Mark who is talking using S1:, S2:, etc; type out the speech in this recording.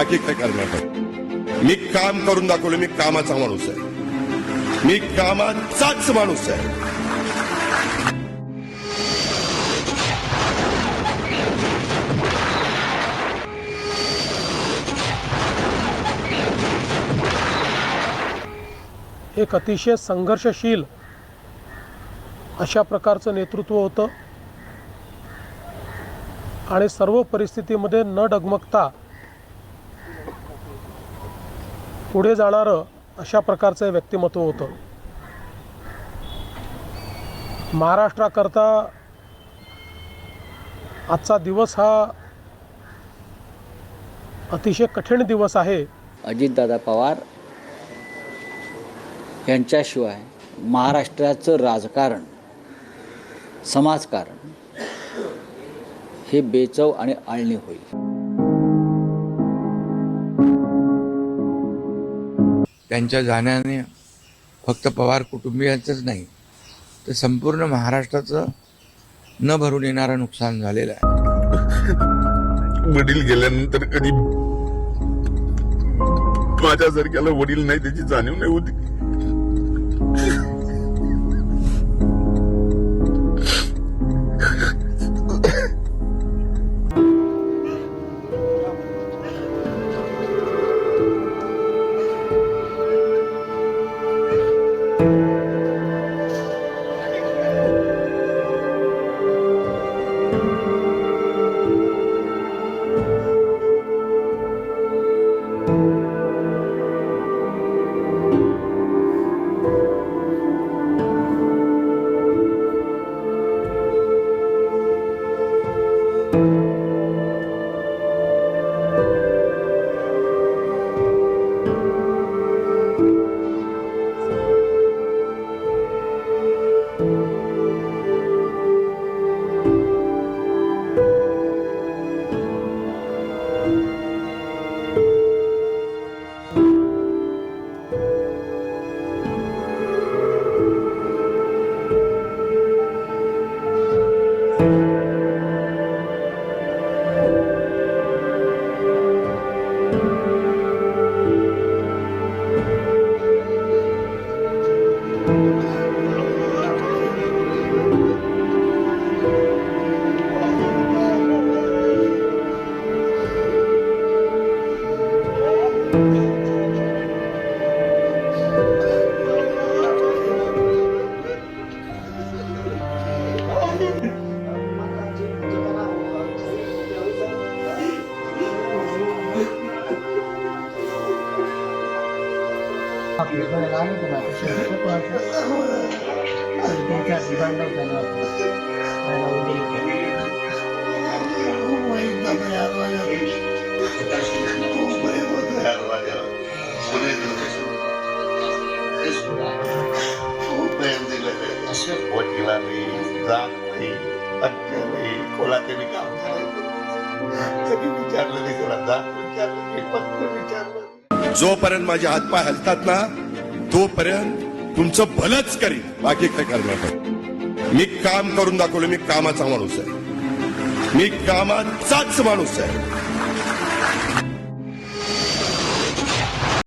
S1: बाकी काय करणार आहे? मी काम करून दाखवलं. मी कामाचा माणूस आहे. मी कामाचाच माणूस आहे.
S2: एक अतिशय संघर्षशील अशा प्रकारचं नेतृत्व होतं आणि सर्व परिस्थितीमध्ये न डगमगता पुढे जाणारं अशा प्रकारचं व्यक्तिमत्व होतं. महाराष्ट्राकरता आजचा दिवस हा अतिशय कठीण दिवस आहे.
S3: अजितदादा पवार यांच्याशिवाय महाराष्ट्राचं राजकारण, समाजकारण हे बेचव आणि आळणी होईल.
S4: त्यांच्या जाण्याने फक्त पवार कुटुंबियांचंच नाही तर संपूर्ण महाराष्ट्राचं न भरून येणारं नुकसान झालेलं आहे.
S1: वडील गेल्यानंतर कधी माझ्यासारख्याला वडील नाही त्याची जाणीव नाही होती. जोपर्यंत माझे हातपाय हलतात ना तोपर्यंत तुमचं भलंच करीन. बाकी काय करणार आहे? मी काम करून दाखवलं. मी कामाचा माणूस आहे. मी कामाचाच माणूस आहे.